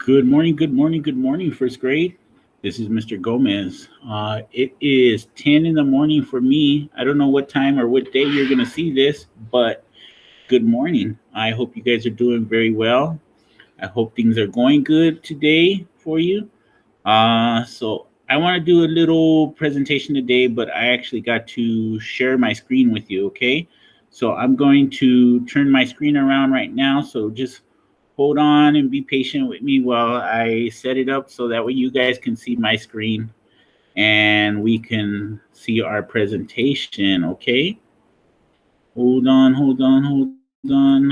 Good morning, good morning, good morning, first grade. This is Mr. Gomez. It is 10 in the morning for me. I don't know what time or what day you're going to see this, but good morning. I hope you guys are doing very well. I hope things are going good today for you. So I want to do a little presentation today, but I actually got to share my screen with you, okay? So I'm going to turn my screen around right now. So just hold on and be patient with me while I set it up so that way you guys can see my screen and we can see our presentation, okay? Hold on.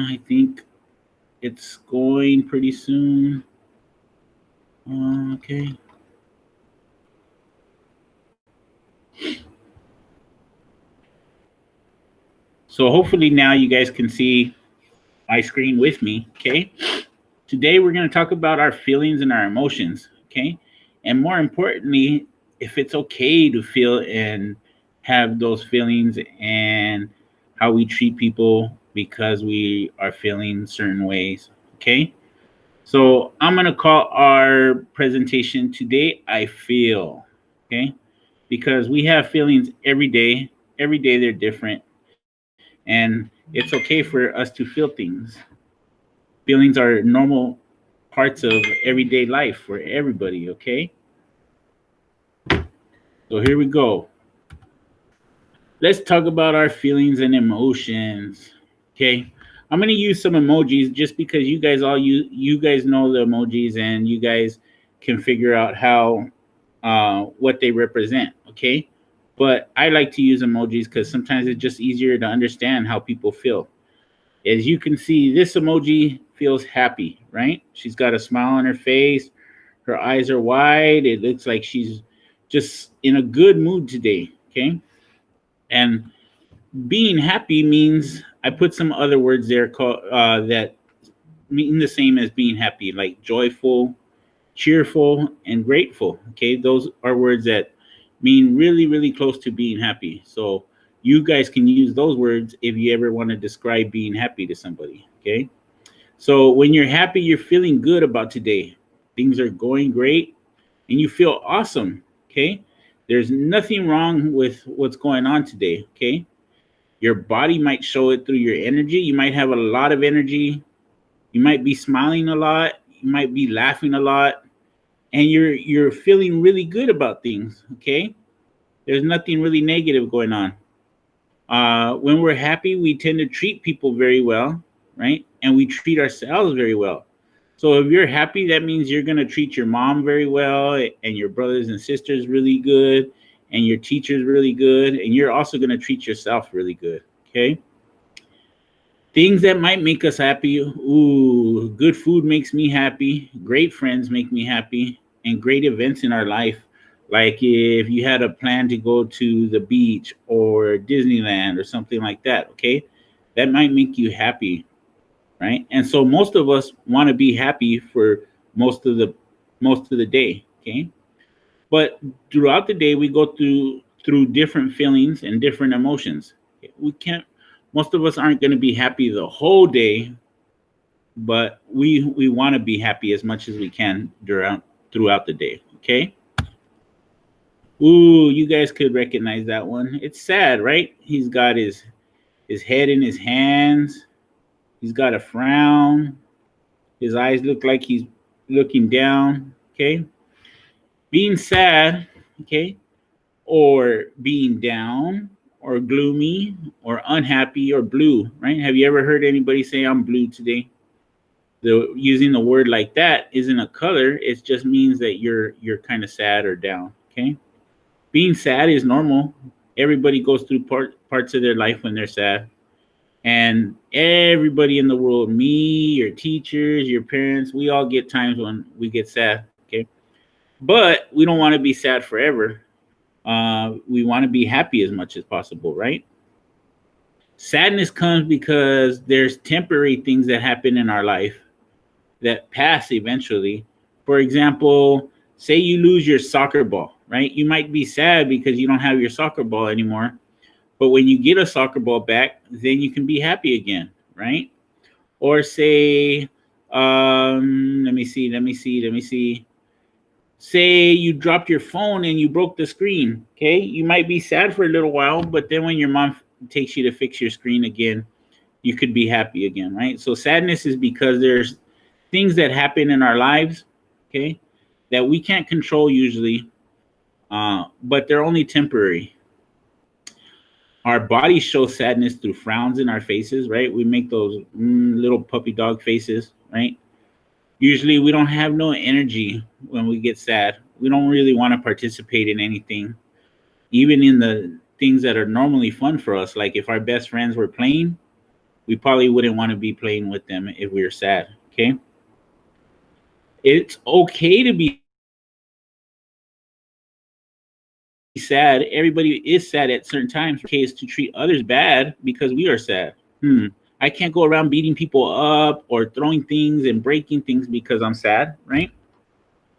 I think it's going pretty soon. Okay. So hopefully now you guys can see my screen with me, okay? Today we're going to talk about our feelings and our emotions, okay? And more importantly, if it's okay to feel and have those feelings and how we treat people because we are feeling certain ways, okay? So I'm going to call our presentation today I Feel, okay? Because we have feelings every day. Every day they're different. And it's okay for us to feel things. Feelings are normal parts of everyday life for everybody, okay? So here we go. Let's talk about our feelings and emotions. Okay. I'm gonna use some emojis just because you guys know the emojis and you guys can figure out how what they represent, okay? But I like to use emojis because sometimes it's just easier to understand how people feel. As you can see, this emoji feels happy, right? She's got a smile on her face. Her eyes are wide. It looks like she's just in a good mood today, okay? And being happy means I put some other words there that mean the same as being happy, like joyful, cheerful, and grateful. Okay, those are words that mean really, really close to being happy. So you guys can use those words if you ever want to describe being happy to somebody. Okay, so when you're happy, you're feeling good about today. Things are going great, and you feel awesome. Okay, there's nothing wrong with what's going on today. Okay, your body might show it through your energy. You might have a lot of energy. You might be smiling a lot. You might be laughing a lot, and you're feeling really good about things. Okay, there's nothing really negative going on. When we're happy, we tend to treat people very well, right? And we treat ourselves very well. So if you're happy, that means you're gonna treat your mom very well, and your brothers and sisters really good, and your teachers really good, and you're also gonna treat yourself really good. Okay. Things that might make us happy. Ooh, good food makes me happy. Great friends make me happy. And great events in our life. Like if you had a plan to go to the beach or Disneyland or something like that, okay? That might make you happy, right? And so most of us want to be happy for most of the most of the day, okay? But throughout the day we go through different feelings and different emotions. We can't Most of us aren't going to be happy the whole day, but we want to be happy as much as we can throughout the day, okay? Ooh, you guys could recognize that one. It's sad, right? He's got his head in his hands. He's got a frown. His eyes look like he's looking down, okay? Being sad, okay? Or being down or gloomy or unhappy or blue, right? Have you ever heard anybody say I'm blue today? The using the word like that isn't a color. It just means that you're kind of sad or down, okay? Being sad is normal. Everybody goes through parts of their life when they're sad. And everybody in the world, me, your teachers, your parents, we all get times when we get sad, okay? But we don't want to be sad forever. We want to be happy as much as possible, right? Sadness comes because there's temporary things that happen in our life that pass eventually. For example, say you lose your soccer ball, right? You might be sad because you don't have your soccer ball anymore. But when you get a soccer ball back, then you can be happy again, right? Or say Let me see. Say you dropped your phone and you broke the screen. Okay, you might be sad for a little while, but then when your mom takes you to fix your screen again, you could be happy again, right? So sadness is because there's things that happen in our lives, okay, that we can't control usually, but they're only temporary. Our bodies show sadness through frowns in our faces, right? We make those little puppy dog faces, right? Usually we don't have no energy when we get sad. We don't really want to participate in anything, even in the things that are normally fun for us. Like if our best friends were playing, we probably wouldn't want to be playing with them if we were sad. Okay. It's okay to be sad. Everybody is sad at certain times. Okay, is to treat others bad because we are sad. I can't go around beating people up or throwing things and breaking things because I'm sad, right?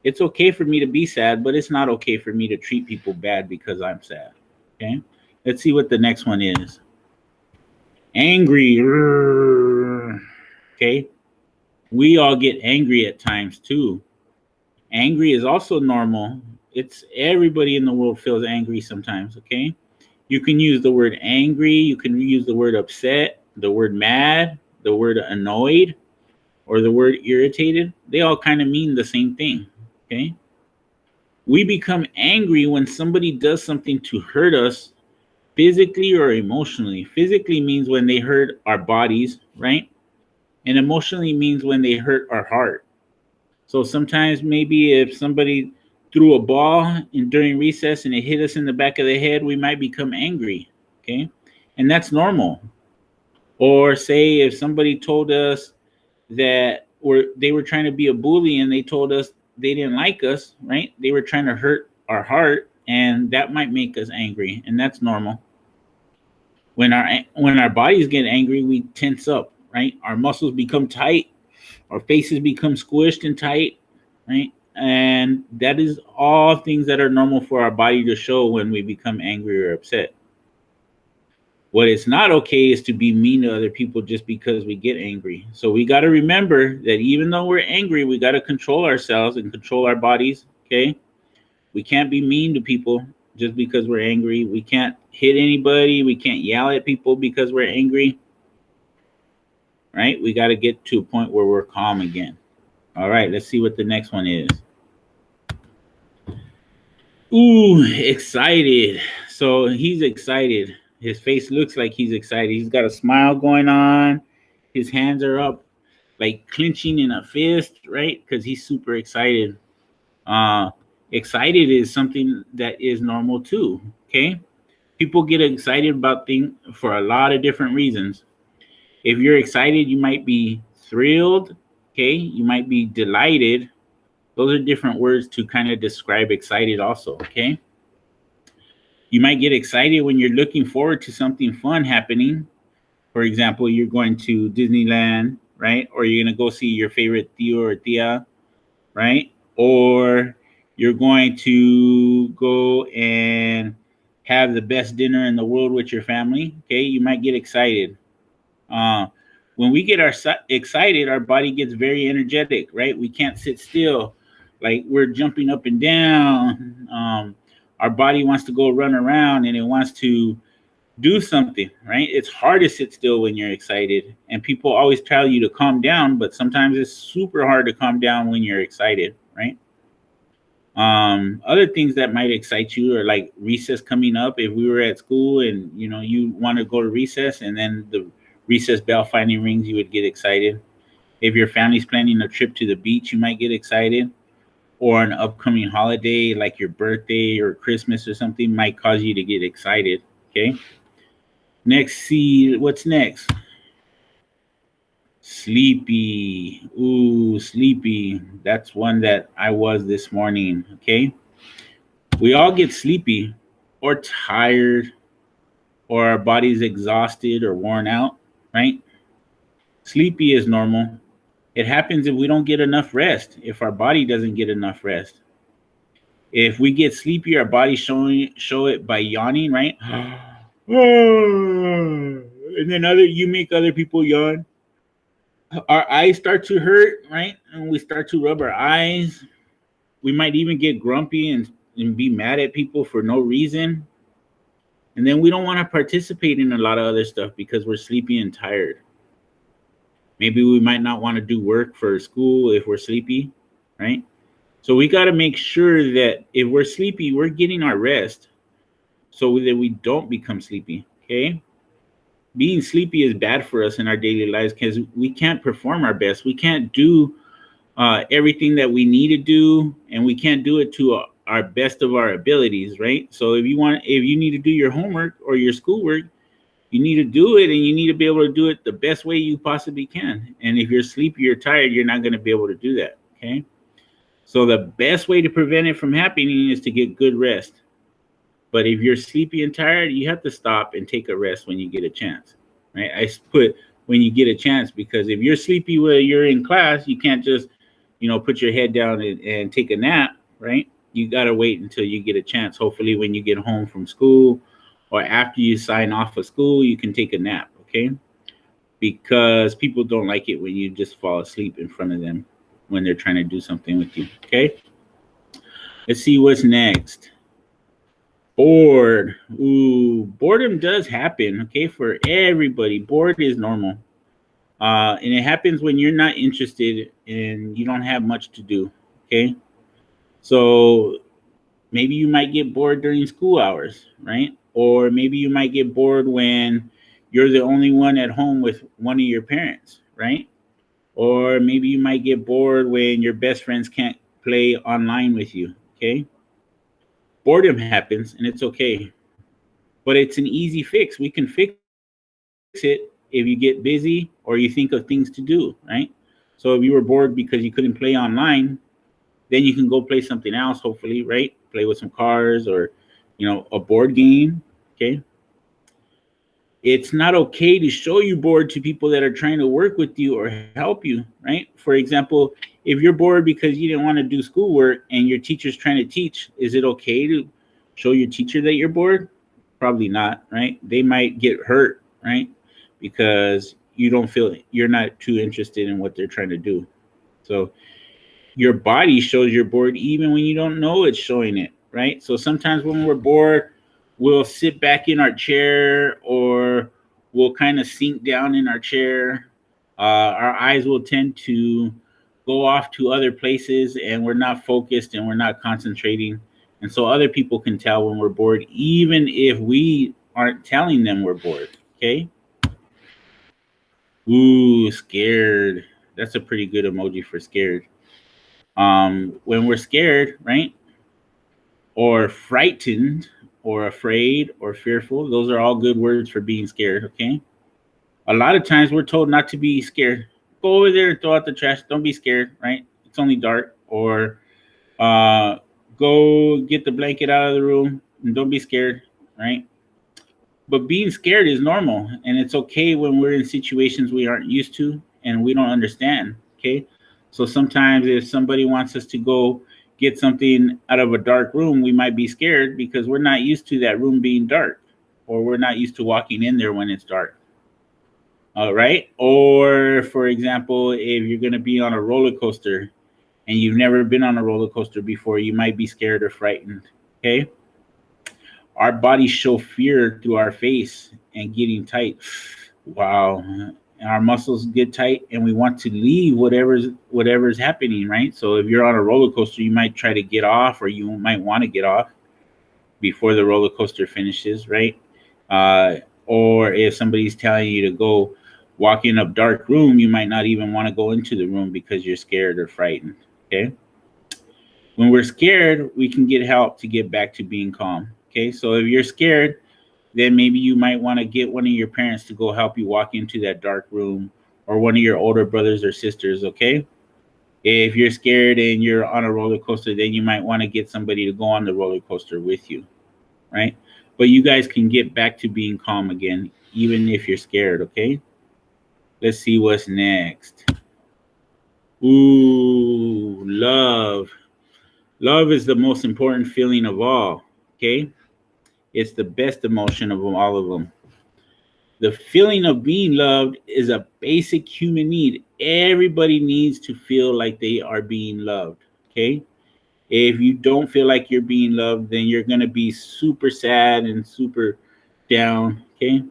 It's okay for me to be sad, but it's not okay for me to treat people bad because I'm sad. Okay. Let's see what the next one is. Angry. Okay. We all get angry at times too. Angry is also normal. It's everybody in the world feels angry sometimes. Okay. You can use the word angry. You can use the word upset, the word mad, the word annoyed, or the word irritated. They all kind of mean the same thing. Okay. We become angry when somebody does something to hurt us physically or emotionally. Physically means when they hurt our bodies, right? And emotionally means when they hurt our heart. So sometimes maybe if somebody threw a ball during recess and it hit us in the back of the head, we might become angry. Okay. And that's normal. Or say if somebody told us that they were trying to be a bully and they told us they didn't like us, right? They were trying to hurt our heart, and that might make us angry, and that's normal. When our bodies get angry, we tense up, right? Our muscles become tight, our faces become squished and tight, right? And that is all things that are normal for our body to show when we become angry or upset. What is not okay is to be mean to other people just because we get angry. So we got to remember that even though we're angry, we got to control ourselves and control our bodies. Okay. We can't be mean to people just because we're angry. We can't hit anybody. We can't yell at people because we're angry. Right. We got to get to a point where we're calm again. All right. Let's see what the next one is. Ooh, excited. So he's excited. His face looks like he's excited. He's got a smile going on. His hands are up, like clenching in a fist, right? Because he's super excited. Uh, Excited is something that is normal too. Okay, people get excited about things for a lot of different reasons. If you're excited, you might be thrilled. Okay, you might be delighted. Those are different words to kind of describe excited, also. Okay. You might get excited when you're looking forward to something fun happening. For example, you're going to Disneyland, right? Or you're going to go see your favorite tío or tía, right? Or you're going to go and have the best dinner in the world with your family. Okay, you might get excited. Uh, when we get excited, our body gets very energetic, right? We can't sit still, like we're jumping up and down. Our body wants to go run around and it wants to do something, right? It's hard to sit still when you're excited, and people always tell you to calm down, but sometimes it's super hard to calm down when you're excited, right? Other things that might excite you are like recess coming up. If we were at school and you want to go to recess and then the recess bell finally rings, you would get excited. If your family's planning a trip to the beach, you might get excited. Or an upcoming holiday like your birthday or Christmas or something might cause you to get excited. Okay. Next, see what's next. Sleepy. Ooh, sleepy. That's one that I was this morning. Okay. We all get sleepy or tired or our body's exhausted or worn out, right? Sleepy is normal. It happens if we don't get enough rest, if our body doesn't get enough rest. If we get sleepy, our body show it by yawning, right? And then you make other people yawn. our eyes start to hurt, right? And we start to rub our eyes. We might even get grumpy and be mad at people for no reason. And then we don't want to participate in a lot of other stuff because we're sleepy and tired. Maybe we might not want to do work for school if we're sleepy, right? So we got to make sure that if we're sleepy, we're getting our rest so that we don't become sleepy, okay? Being sleepy is bad for us in our daily lives because we can't perform our best. We can't do everything that we need to do, and we can't do it to our best of our abilities, right? So if you need to do your homework or your schoolwork, you need to do it, and you need to be able to do it the best way you possibly can. And if you're sleepy or tired, you're not going to be able to do that, okay? So the best way to prevent it from happening is to get good rest. But if you're sleepy and tired, you have to stop and take a rest when you get a chance, right? I put when you get a chance because if you're sleepy while you're in class, you can't just, put your head down and take a nap, right? You got to wait until you get a chance. Hopefully, when you get home from school or after you sign off of school, you can take a nap, okay? Because people don't like it when you just fall asleep in front of them when they're trying to do something with you, okay? Let's see what's next. Bored. Ooh, boredom does happen, okay, for everybody. Bored is normal. And it happens when you're not interested and you don't have much to do, okay? So maybe you might get bored during school hours, right? Or maybe you might get bored when you're the only one at home with one of your parents, right? Or maybe you might get bored when your best friends can't play online with you, okay? Boredom happens and it's okay, but it's an easy fix. We can fix it if you get busy or you think of things to do, right? So if you were bored because you couldn't play online, then you can go play something else, hopefully, right? Play with some cars or, a board game, okay? It's not okay to show your board to people that are trying to work with you or help you, right? For example, if you're bored because you didn't want to do schoolwork and your teacher's trying to teach, is it okay to show your teacher that you're bored? Probably not, right? They might get hurt, right? Because you don't feel you're not too interested in what they're trying to do. So your body shows you're bored even when you don't know it's showing it, right? So sometimes when we're bored, we'll sit back in our chair or we'll kind of sink down in our chair. Our eyes will tend to go off to other places and we're not focused and we're not concentrating. And so other people can tell when we're bored, even if we aren't telling them we're bored. Okay. Ooh, scared. That's a pretty good emoji for scared. When we're scared, right? Or frightened or afraid or fearful, those are all good words for being scared, okay? A lot of times we're told not to be scared. Go over there and throw out the trash. Don't be scared, right? It's only dark. Or uh, go get the blanket out of the room and don't be scared, right? But being scared is normal and it's okay when we're in situations we aren't used to and we don't understand, okay? So sometimes if somebody wants us to go get something out of a dark room, we might be scared because we're not used to that room being dark or we're not used to walking in there when it's dark. All right? Or for example, if you're going to be on a roller coaster and you've never been on a roller coaster before, you might be scared or frightened, okay? Our bodies show fear through our face and getting tight. Wow. And our muscles get tight and we want to leave whatever's happening, right? So if you're on a roller coaster, you might try to get off or you might want to get off before the roller coaster finishes, right? Or if somebody's telling you to go walk in a dark room, you might not even want to go into the room because you're scared or frightened, okay? When we're scared, we can get help to get back to being calm. Okay, so if you're scared, then maybe you might want to get one of your parents to go help you walk into that dark room or one of your older brothers or sisters. Okay, if you're scared and you're on a roller coaster, then you might want to get somebody to go on the roller coaster with you, right? But you guys can get back to being calm again, even if you're scared. Okay, let's see what's next. Ooh, love. Love is the most important feeling of all. Okay, it's the best emotion of all of them. The feeling of being loved is a basic human need. Everybody needs to feel like they are being loved. Okay. If you don't feel like you're being loved, then you're going to be super sad and super down. Okay.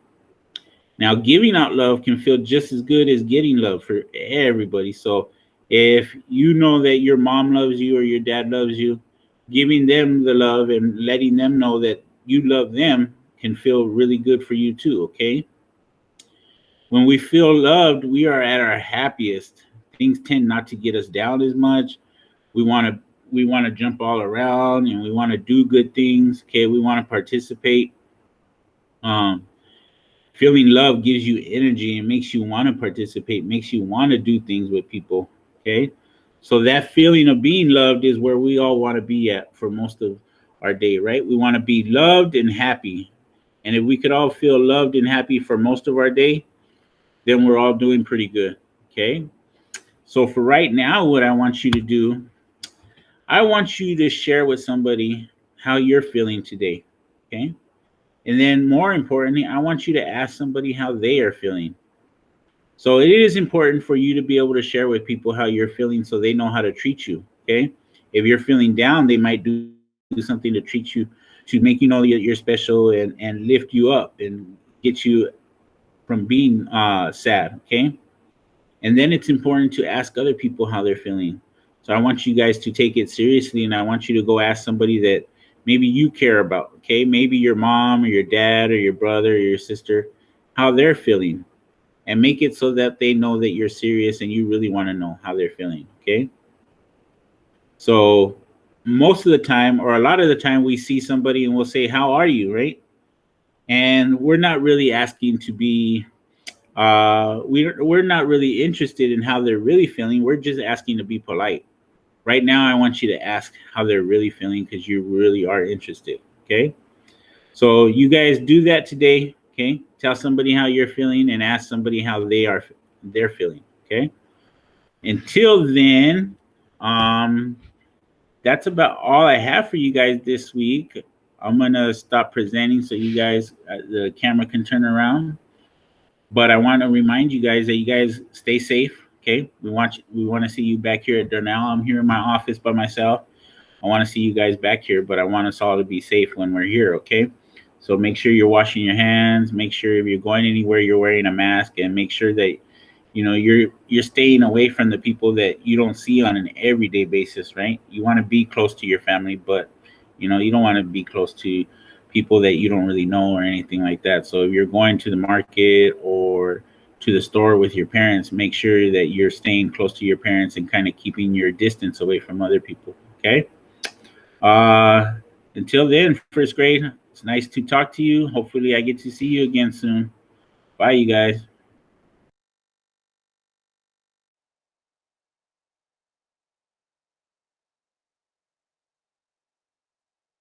Now, giving out love can feel just as good as getting love for everybody. So, if you know that your mom loves you or your dad loves you, giving them the love and letting them know that you love them can feel really good for you too. Okay. When we feel loved, we are at our happiest. Things tend not to get us down as much. We want to jump all around and we want to do good things. Okay, we want to participate. Um, Feeling love gives you energy and makes you want to participate, makes you want to do things with people. Okay, so that feeling of being loved is where we all want to be at for most of our day, right? We want to be loved and happy. And if we could all feel loved and happy for most of our day, then we're all doing pretty good. Okay. So for right now, what I want you to do, I want you to share with somebody how you're feeling today. Okay. And then more importantly, I want you to ask somebody how they are feeling. So it is important for you to be able to share with people how you're feeling so they know how to treat you. Okay. If you're feeling down, they might do something to treat you, to make you know that you're special and lift you up and get you from being sad. Okay. And then it's important to ask other people how they're feeling. So I want you guys to take it seriously and I want you to go ask somebody that maybe you care about, okay? Maybe your mom or your dad or your brother or your sister, how they're feeling. And make it so that they know that you're serious and you really want to know how they're feeling, okay? So most of the time, or a lot of the time, we see somebody and we'll say, "How are you?" Right? And we're not really asking to be we're not really interested in how they're really feeling. We're just asking to be polite. Right now, I want you to ask how they're really feeling because you really are interested. Okay. So you guys do that today. Okay. Tell somebody how you're feeling and ask somebody how they're feeling. Okay. Until then, um, that's about all I have for you guys this week. I'm gonna stop presenting so you guys the camera can turn around. But I want to remind you guys that you guys stay safe. Okay, we want to see you back here at Darnell. I'm here in my office by myself. I want to see you guys back here, but I want us all to be safe when we're here. Okay, so make sure you're washing your hands. Make sure if you're going anywhere, you're wearing a mask, and make sure that you're staying away from the people that you don't see on an everyday basis. Right? You want to be close to your family, but you don't want to be close to people that you don't really know or anything like that. So if you're going to the market or to the store with your parents, make sure that you're staying close to your parents and kind of keeping your distance away from other people. Okay. Uh, until then, first grade, it's nice to talk to you. Hopefully, I get to see you again soon. Bye, you guys.